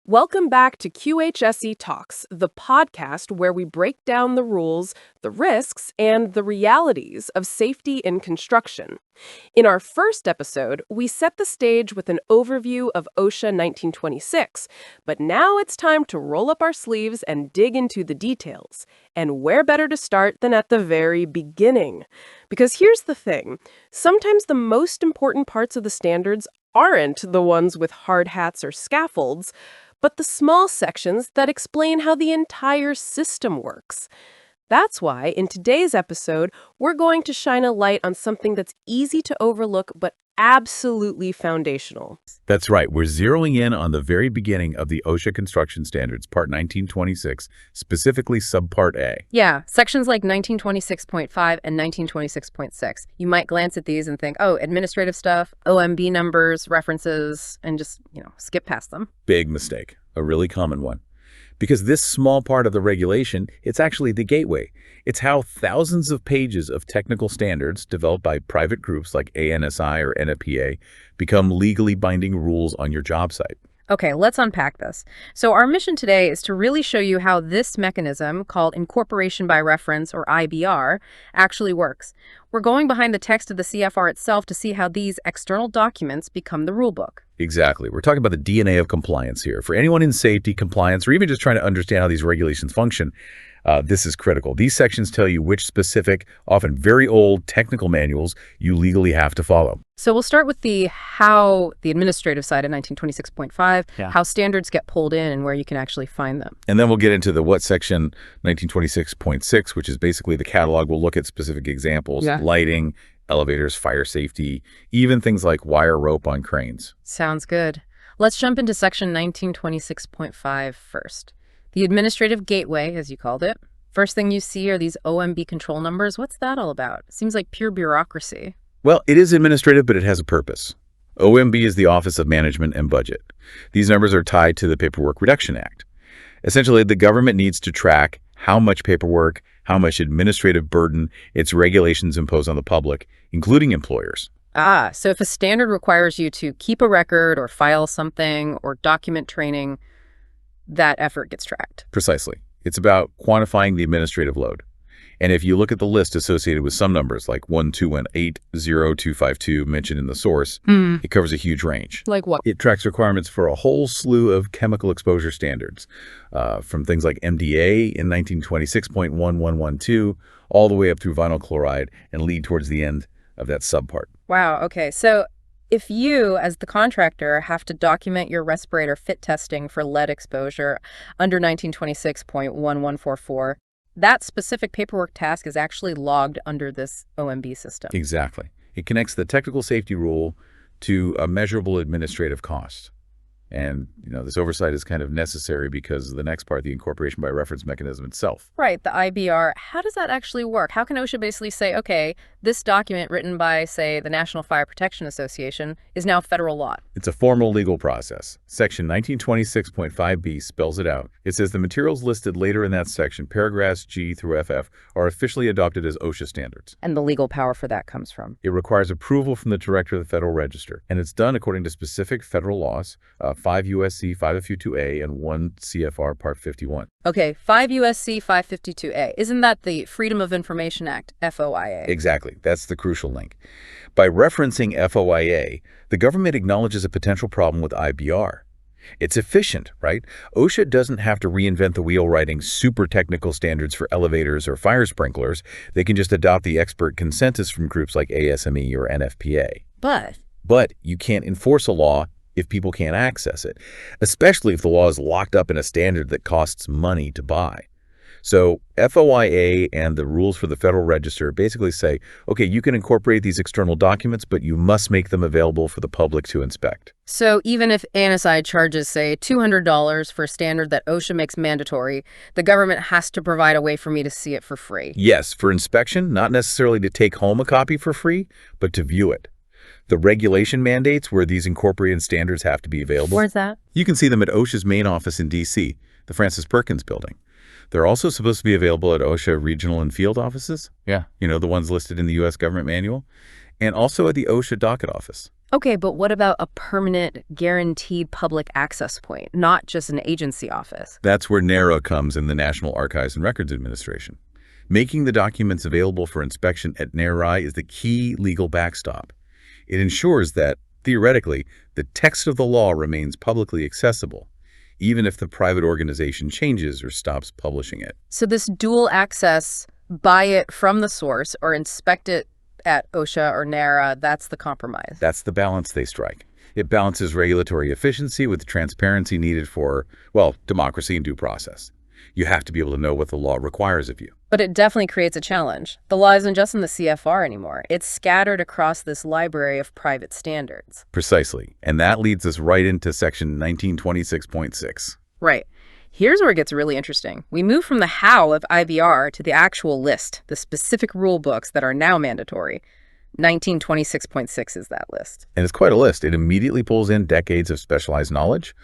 Welcome back to QHSE Talks, the podcast where we break down the rules, the risks, and the realities of safety in construction. In our first episode, we set the stage with an overview of OSHA 1926, but now it's time to roll up our sleeves and dig into the details. And where better to start than at the very beginning? Because here's the thing, sometimes the most important parts of the standards aren't the ones with hard hats or scaffolds, but the small sections that explain how the entire system works. That's why, in today's episode, we're going to shine a light on something that's easy to overlook but absolutely foundational. That's right. We're zeroing in on the very beginning of the OSHA Construction Standards, Part 1926, specifically Subpart A. Yeah, sections like 1926.5 and 1926.6. You might glance at these and think, oh, administrative stuff, OMB numbers, references, and just, skip past them. Big mistake. A really common one. Because this small part of the regulation, it's actually the gateway. It's how thousands of pages of technical standards developed by private groups like ANSI or NFPA become legally binding rules on your job site. Okay, let's unpack this. So our mission today is to really show you how this mechanism, called incorporation by reference, or IBR, actually works. We're going behind the text of the CFR itself to see how these external documents become the rulebook. Exactly. We're talking about the DNA of compliance here. For anyone in safety, compliance, or even just trying to understand how these regulations function, this is critical. These sections tell you which specific, often very old technical manuals you legally have to follow. So we'll start with the administrative side of 1926.5, how standards get pulled in and where you can actually find them. And then we'll get into the what section 1926.6, which is basically the catalog. We'll look at specific examples, lighting, elevators, fire safety, even things like wire rope on cranes. Sounds good. Let's jump into section 1926.5 first. The administrative gateway, as you called it. First thing you see are these OMB control numbers. What's that all about? Seems like pure bureaucracy. Well, it is administrative, but it has a purpose. OMB is the Office of Management and Budget. These numbers are tied to the Paperwork Reduction Act. Essentially, the government needs to track how much paperwork, how much administrative burden its regulations impose on the public, including employers. So if a standard requires you to keep a record or file something or document training, that effort gets tracked. Precisely. It's about quantifying the administrative load. And if you look at the list associated with some numbers like 121800252 mentioned in the source, it covers a huge range. Like what? It tracks requirements for a whole slew of chemical exposure standards, from things like MDA in 1926.1112 all the way up through vinyl chloride and lead towards the end of that subpart. Wow. Okay. So if you, as the contractor, have to document your respirator fit testing for lead exposure under 1926.1144, that specific paperwork task is actually logged under this OMB system. Exactly. It connects the technical safety rule to a measurable administrative cost. And, this oversight is kind of necessary because the next part, the incorporation by reference mechanism itself. Right, the IBR. How does that actually work? How can OSHA basically say, okay, this document written by, say, the National Fire Protection Association is now federal law? It's a formal legal process. Section 1926.5b spells it out. It says the materials listed later in that section, paragraphs G through FF, are officially adopted as OSHA standards. And the legal power for that comes from? It requires approval from the Director of the Federal Register, and it's done according to specific federal laws, 5 U.S.C. 552A and 1 CFR Part 51. Okay, 5 U.S.C. 552A. Isn't that the Freedom of Information Act, FOIA? Exactly. That's the crucial link. By referencing FOIA, the government acknowledges a potential problem with IBR. It's efficient, right? OSHA doesn't have to reinvent the wheel writing super technical standards for elevators or fire sprinklers. They can just adopt the expert consensus from groups like ASME or NFPA. But you can't enforce a law if people can't access it, especially if the law is locked up in a standard that costs money to buy. So FOIA and the rules for the Federal Register basically say, okay, you can incorporate these external documents, but you must make them available for the public to inspect. So even if ANSI charges, say, $200 for a standard that OSHA makes mandatory, the government has to provide a way for me to see it for free? Yes, for inspection, not necessarily to take home a copy for free, but to view it. The regulation mandates where these incorporated standards have to be available. Where's that? You can see them at OSHA's main office in D.C., the Francis Perkins building. They're also supposed to be available at OSHA regional and field offices. The ones listed in the U.S. government manual. And also at the OSHA docket office. Okay, but what about a permanent, guaranteed public access point, not just an agency office? That's where NARA comes in the National Archives and Records Administration. Making the documents available for inspection at NARI is the key legal backstop. It ensures that, theoretically, the text of the law remains publicly accessible, even if the private organization changes or stops publishing it. So this dual access, buy it from the source or inspect it at OSHA or NARA, that's the compromise. That's the balance they strike. It balances regulatory efficiency with the transparency needed for, well, democracy and due process. You have to be able to know what the law requires of you. But it definitely creates a challenge. The law isn't just in the CFR anymore. It's scattered across this library of private standards. Precisely. And that leads us right into section 1926.6. Right. Here's where it gets really interesting. We move from the how of IBR to the actual list, the specific rule books that are now mandatory. 1926.6 is that list. And it's quite a list. It immediately pulls in decades of specialized knowledge.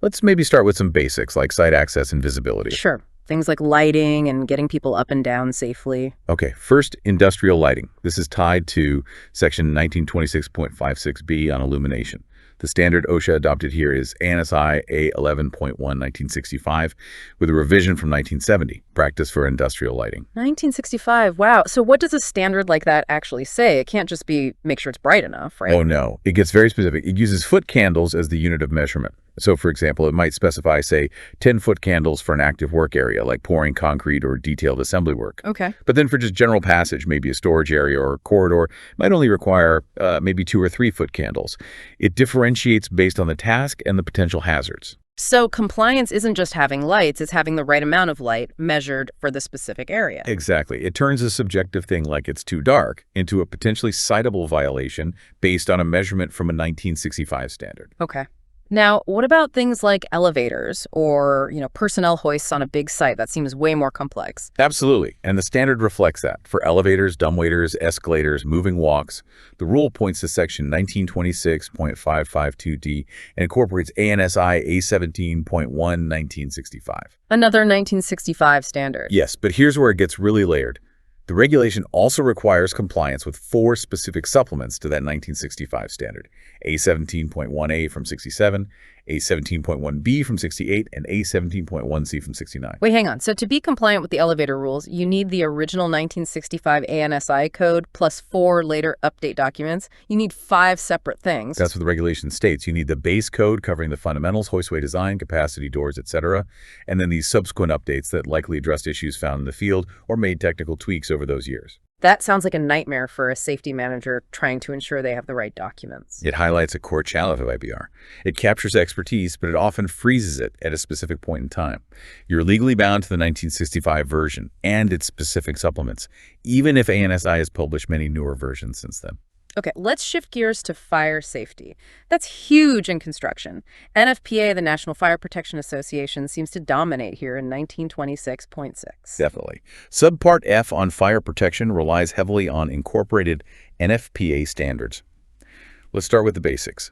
Let's maybe start with some basics like site access and visibility. Sure. Things like lighting and getting people up and down safely. Okay, first, industrial lighting. This is tied to section 1926.56b on illumination. The standard OSHA adopted here is ANSI A11.1 1965 with a revision from 1970, Practice for Industrial Lighting. 1965, wow. So what does a standard like that actually say? It can't just be make sure it's bright enough, right? Oh no, it gets very specific. It uses foot candles as the unit of measurement. So for example, it might specify, say, 10-foot candles for an active work area like pouring concrete or detailed assembly work. Okay. But then for just general passage, maybe a storage area or a corridor, it might only require maybe 2 or 3-foot candles. It differentiates based on the task and the potential hazards. So compliance isn't just having lights, it's having the right amount of light measured for the specific area. Exactly. It turns a subjective thing like it's too dark into a potentially citable violation based on a measurement from a 1965 standard. Okay. Now, what about things like elevators or, personnel hoists on a big site? That seems way more complex. Absolutely. And the standard reflects that. For elevators, dumbwaiters, escalators, moving walks, the rule points to section 1926.552D and incorporates ANSI A17.1 1965. Another 1965 standard. Yes, but here's where it gets really layered. The regulation also requires compliance with 4 specific supplements to that 1965 standard: A17.1A from 67, A17.1B from 68, and A17.1C from 69. Wait, hang on. So to be compliant with the elevator rules, you need the original 1965 ANSI code plus 4 later update documents. You need 5 separate things. That's what the regulation states. You need the base code covering the fundamentals, hoistway design, capacity, doors, etc., and then these subsequent updates that likely addressed issues found in the field or made technical tweaks over those years. That sounds like a nightmare for a safety manager trying to ensure they have the right documents. It highlights a core challenge of IBR. It captures expertise, but it often freezes it at a specific point in time. You're legally bound to the 1965 version and its specific supplements, even if ANSI has published many newer versions since then. Okay, let's shift gears to fire safety. That's huge in construction. NFPA, the National Fire Protection Association, seems to dominate here in 1926.6. Definitely. Subpart F on fire protection relies heavily on incorporated NFPA standards. Let's start with the basics.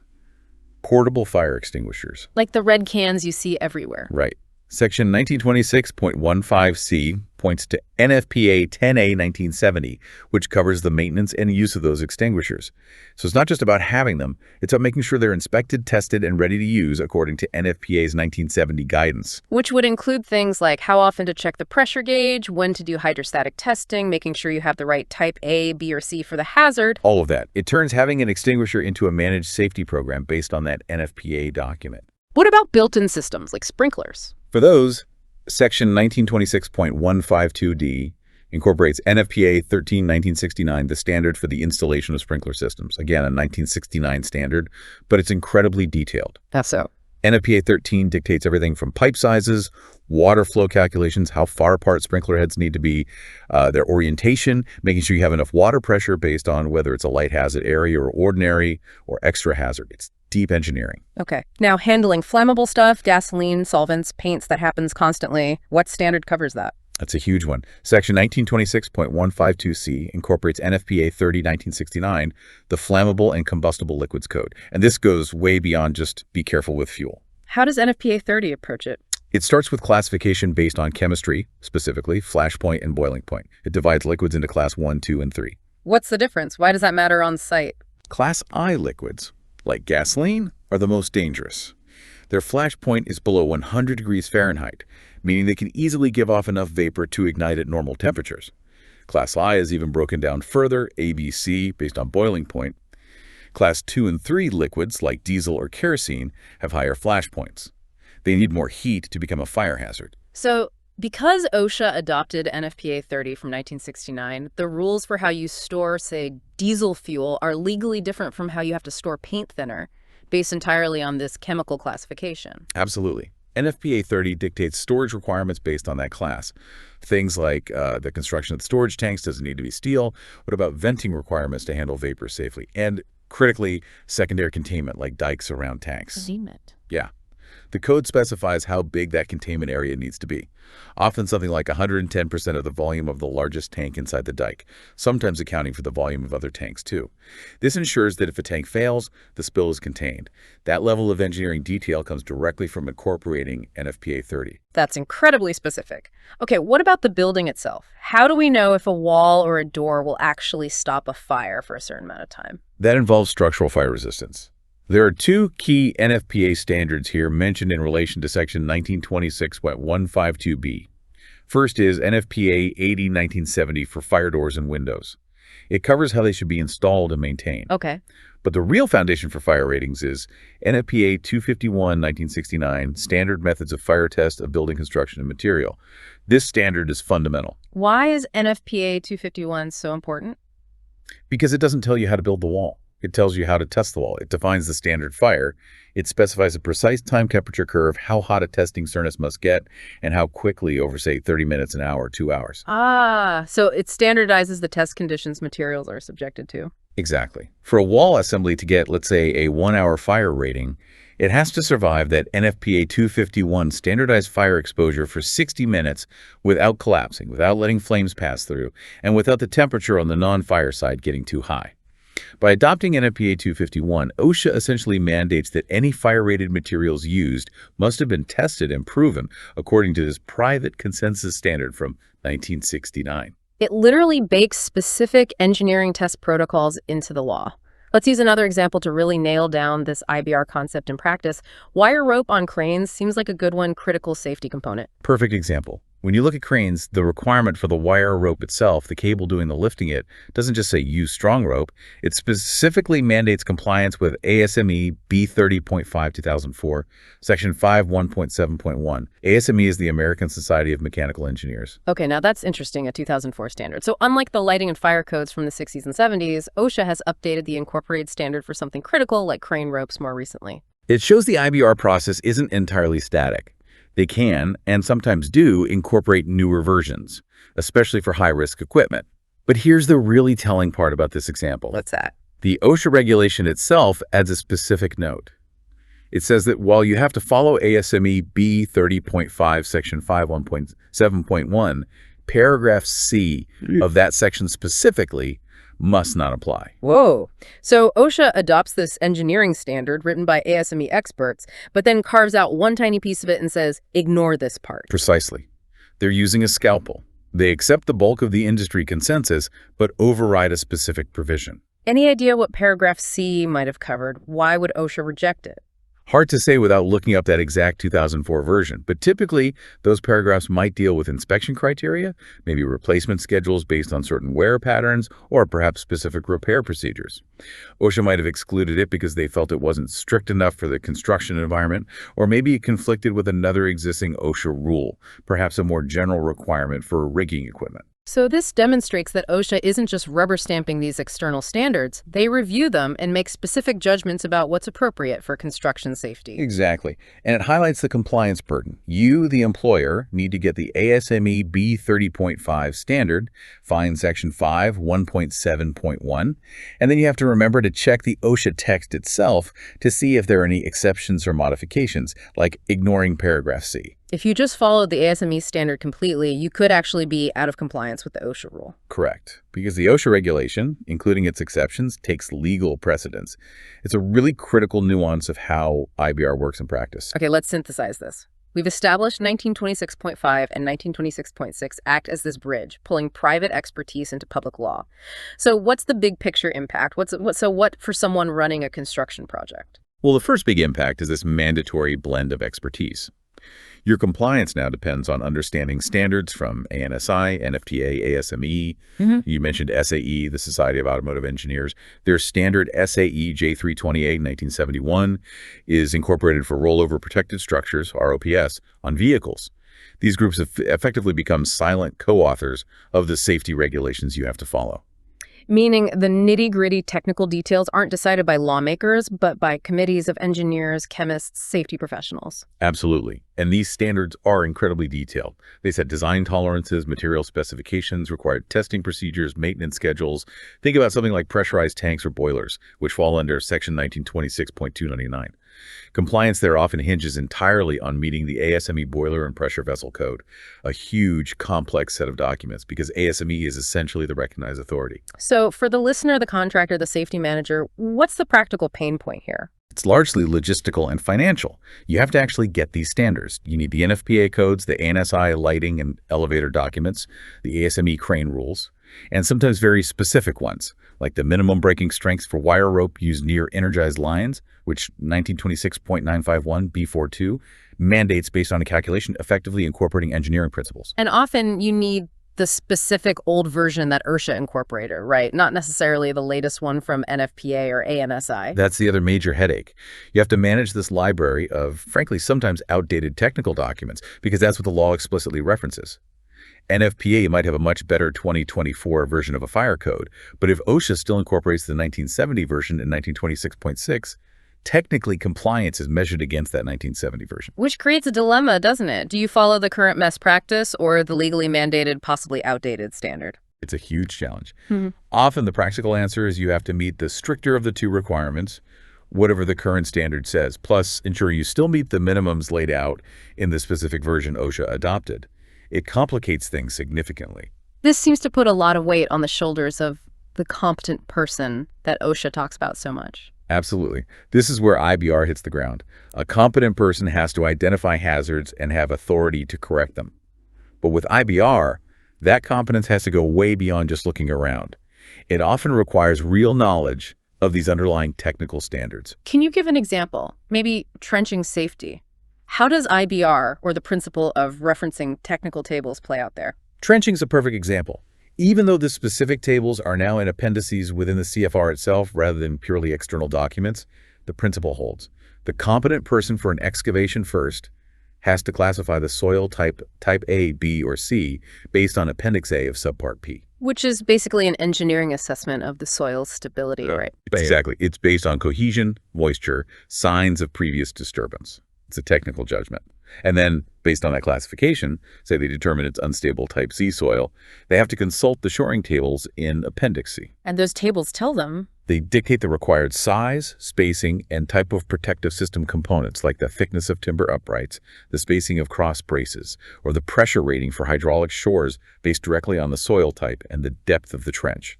Portable fire extinguishers. Like the red cans you see everywhere. Right. Section 1926.15C points to NFPA 10A 1970, which covers the maintenance and use of those extinguishers. So it's not just about having them, it's about making sure they're inspected, tested, and ready to use according to NFPA's 1970 guidance. Which would include things like how often to check the pressure gauge, when to do hydrostatic testing, making sure you have the right type A, B, or C for the hazard. All of that. It turns having an extinguisher into a managed safety program based on that NFPA document. What about built-in systems like sprinklers? For those, Section 1926.152D incorporates NFPA 13-1969, the standard for the installation of sprinkler systems. Again, a 1969 standard, but it's incredibly detailed. That's so. NFPA 13 dictates everything from pipe sizes, water flow calculations, how far apart sprinkler heads need to be, their orientation, making sure you have enough water pressure based on whether it's a light hazard area or ordinary or extra hazard. It's deep engineering. Okay. Now, handling flammable stuff, gasoline, solvents, paints, that happens constantly. What standard covers that? That's a huge one. Section 1926.152C incorporates NFPA 30-1969, the Flammable and Combustible Liquids Code. And this goes way beyond just be careful with fuel. How does NFPA 30 approach it? It starts with classification based on chemistry, specifically flash point and boiling point. It divides liquids into class 1, 2, and 3. What's the difference? Why does that matter on site? Class I liquids, like gasoline, are the most dangerous. Their flash point is below 100 degrees Fahrenheit, meaning they can easily give off enough vapor to ignite at normal temperatures. Class I is even broken down further, A, B, C, based on boiling point. Class 2 and 3 liquids, like diesel or kerosene, have higher flash points. They need more heat to become a fire hazard. So, because OSHA adopted NFPA 30 from 1969, the rules for how you store, say, diesel fuel are legally different from how you have to store paint thinner, based entirely on this chemical classification. Absolutely. NFPA 30 dictates storage requirements based on that class. Things like the construction of the storage tanks doesn't need to be steel. What about venting requirements to handle vapor safely? And critically, secondary containment like dikes around tanks. Containment. Yeah. The code specifies how big that containment area needs to be, often something like 110% of the volume of the largest tank inside the dike, sometimes accounting for the volume of other tanks too. This ensures that if a tank fails, the spill is contained. That level of engineering detail comes directly from incorporating NFPA 30. That's incredibly specific. Okay, what about the building itself? How do we know if a wall or a door will actually stop a fire for a certain amount of time? That involves structural fire resistance. There are two key NFPA standards here mentioned in relation to Section 1926.152b. First is NFPA 80-1970 for fire doors and windows. It covers how they should be installed and maintained. Okay. But the real foundation for fire ratings is NFPA 251-1969, Standard Methods of Fire Test of Building Construction and Material. This standard is fundamental. Why is NFPA 251 so important? Because it doesn't tell you how to build the wall. It tells you how to test the wall. It defines the standard fire. It specifies a precise time temperature curve, how hot a testing furnace must get, and how quickly over, say, 30 minutes, an hour, 2 hours. So it standardizes the test conditions materials are subjected to. Exactly. For a wall assembly to get, let's say, a 1-hour fire rating, it has to survive that NFPA 251 standardized fire exposure for 60 minutes without collapsing, without letting flames pass through, and without the temperature on the non-fire side getting too high. By adopting NFPA 251, OSHA essentially mandates that any fire-rated materials used must have been tested and proven according to this private consensus standard from 1969. It literally bakes specific engineering test protocols into the law. Let's use another example to really nail down this IBR concept in practice. Wire rope on cranes seems like a good one, critical safety component. Perfect example. When you look at cranes, the requirement for the wire rope itself, the cable doing the lifting it, doesn't just say use strong rope. It specifically mandates compliance with ASME B30.5 2004, Section 5.1.7.1. ASME is the American Society of Mechanical Engineers. Okay, now that's interesting, a 2004 standard. So unlike the lighting and fire codes from the 60s and 70s, OSHA has updated the incorporated standard for something critical like crane ropes more recently. It shows the IBR process isn't entirely static. They can, and sometimes do, incorporate newer versions, especially for high-risk equipment. But here's the really telling part about this example. What's that? The OSHA regulation itself adds a specific note. It says that while you have to follow ASME B30.5 Section 5.1.7.1, paragraph C of that section specifically must not apply. Whoa. So OSHA adopts this engineering standard written by ASME experts, but then carves out one tiny piece of it and says, ignore this part. Precisely. They're using a scalpel. They accept the bulk of the industry consensus, but override a specific provision. Any idea what paragraph C might have covered? Why would OSHA reject it? Hard to say without looking up that exact 2004 version, but typically those paragraphs might deal with inspection criteria, maybe replacement schedules based on certain wear patterns, or perhaps specific repair procedures. OSHA might have excluded it because they felt it wasn't strict enough for the construction environment, or maybe it conflicted with another existing OSHA rule, perhaps a more general requirement for rigging equipment. So this demonstrates that OSHA isn't just rubber stamping these external standards. They review them and make specific judgments about what's appropriate for construction safety. Exactly. And it highlights the compliance burden. You, the employer, need to get the ASME B30.5 standard, find Section 5.1.7.1, and then you have to remember to check the OSHA text itself to see if there are any exceptions or modifications, like ignoring paragraph C. If you just followed the ASME standard completely, you could actually be out of compliance with the OSHA rule. Correct. Because the OSHA regulation, including its exceptions, takes legal precedence. It's a really critical nuance of how IBR works in practice. Okay, let's synthesize this. We've established 1926.5 and 1926.6 act as this bridge, pulling private expertise into public law. So what's the big picture impact? What for someone running a construction project? Well, the first big impact is this mandatory blend of expertise. Your compliance now depends on understanding standards from ANSI, NFPA, ASME. You mentioned SAE, the Society of Automotive Engineers. Their standard SAE J328 1971 is incorporated for rollover protected structures, ROPS, on vehicles. These groups have effectively become silent co-authors of the safety regulations you have to follow. Meaning the nitty-gritty technical details aren't decided by lawmakers, but by committees of engineers, chemists, safety professionals. Absolutely. And these standards are incredibly detailed. They set design tolerances, material specifications, required testing procedures, maintenance schedules. Think about something like pressurized tanks or boilers, which fall under Section 1926.299. Compliance there often hinges entirely on meeting the ASME boiler and pressure vessel code, a huge, complex set of documents, because ASME is essentially the recognized authority. So for the listener, the contractor, the safety manager, what's the practical pain point here? It's largely logistical and financial. You have to actually get these standards. You need the NFPA codes, the ANSI lighting and elevator documents, the ASME crane rules, and sometimes very specific ones, like the minimum breaking strength for wire rope used near energized lines, which 1926.951 B42 mandates based on a calculation effectively incorporating engineering principles. And often you need the specific old version that OSHA incorporated, right? Not necessarily the latest one from NFPA or ANSI. That's the other major headache. You have to manage this library of, frankly, sometimes outdated technical documents, because that's what the law explicitly references. NFPA might have a much better 2024 version of a fire code, but if OSHA still incorporates the 1970 version in 1926.6, technically compliance is measured against that 1970 version. Which creates a dilemma, doesn't it? Do you follow the current best practice or the legally mandated, possibly outdated standard? It's a huge challenge. Often the practical answer is you have to meet the stricter of the two requirements, whatever the current standard says, plus ensure you still meet the minimums laid out in the specific version OSHA adopted. It complicates things significantly. This seems to put a lot of weight on the shoulders of the competent person that OSHA talks about so much. Absolutely. This is where IBR hits the ground. A competent person has to identify hazards and have authority to correct them. But with IBR, that competence has to go way beyond just looking around. It often requires real knowledge of these underlying technical standards. Can you give an example? Maybe trenching safety. How does IBR, or the principle of referencing technical tables, play out there? Trenching is a perfect example. Even though the specific tables are now in appendices within the CFR itself rather than purely external documents, the principle holds. The competent person for an excavation first has to classify the soil type A, B, or C based on Appendix A of Subpart P. Which is basically an engineering assessment of the soil's stability, right? Exactly. It's based on cohesion, moisture, signs of previous disturbance. It's a technical judgment. And then, based on that classification, say they determine it's unstable type C soil, they have to consult the shoring tables in Appendix C. And those tables tell them? They dictate the required size, spacing, and type of protective system components, like the thickness of timber uprights, the spacing of cross braces, or the pressure rating for hydraulic shores based directly on the soil type and the depth of the trench.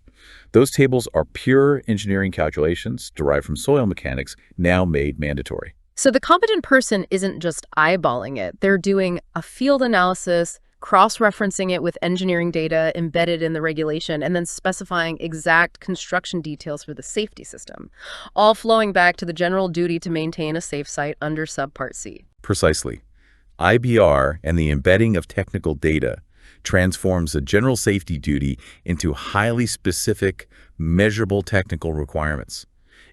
Those tables are pure engineering calculations derived from soil mechanics, now made mandatory. So the competent person isn't just eyeballing it. They're doing a field analysis, cross-referencing it with engineering data embedded in the regulation, and then specifying exact construction details for the safety system, all flowing back to the general duty to maintain a safe site under Subpart C. Precisely. IBR and the embedding of technical data transforms a general safety duty into highly specific, measurable technical requirements.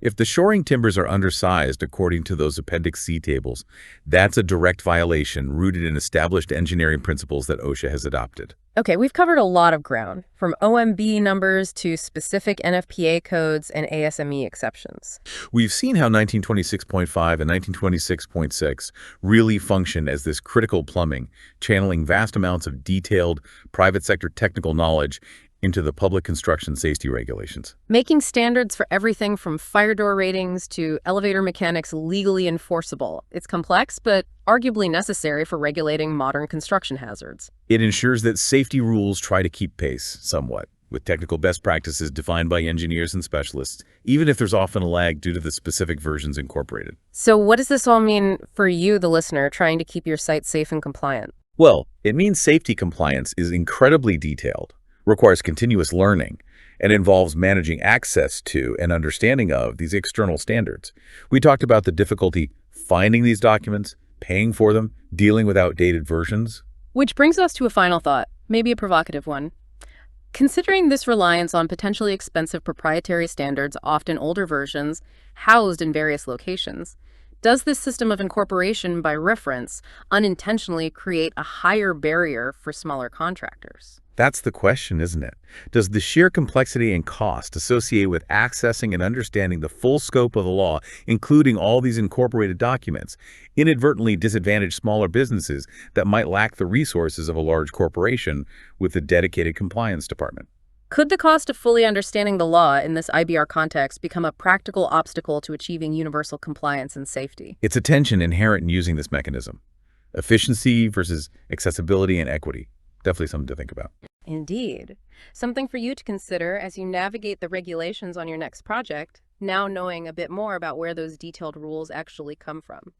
If the shoring timbers are undersized according to those Appendix C tables, that's a direct violation rooted in established engineering principles that OSHA has adopted. Okay, we've covered a lot of ground, from OMB numbers to specific NFPA codes and ASME exceptions. We've seen how 1926.5 and 1926.6 really function as this critical plumbing, channeling vast amounts of detailed private sector technical knowledge into the public construction safety regulations. Making standards for everything from fire door ratings to elevator mechanics legally enforceable. It's complex, but arguably necessary for regulating modern construction hazards. It ensures that safety rules try to keep pace somewhat. with technical best practices defined by engineers and specialists, even if there's often a lag due to the specific versions incorporated. So what does this all mean for you, the listener, trying to keep your site safe and compliant? Well, it means safety compliance is incredibly detailed, requires continuous learning, and involves managing access to and understanding of these external standards. We talked about the difficulty finding these documents, paying for them, dealing with outdated versions. Which brings us to a final thought, maybe a provocative one. Considering this reliance on potentially expensive proprietary standards, often older versions, housed in various locations, does this system of incorporation by reference unintentionally create a higher barrier for smaller contractors? That's the question, isn't it? Does the sheer complexity and cost associated with accessing and understanding the full scope of the law, including all these incorporated documents, inadvertently disadvantage smaller businesses that might lack the resources of a large corporation with a dedicated compliance department? Could the cost of fully understanding the law in this IBR context become a practical obstacle to achieving universal compliance and safety? It's a tension inherent in using this mechanism. Efficiency versus accessibility and equity. Definitely something to think about. Indeed. Something for you to consider as you navigate the regulations on your next project, now knowing a bit more about where those detailed rules actually come from.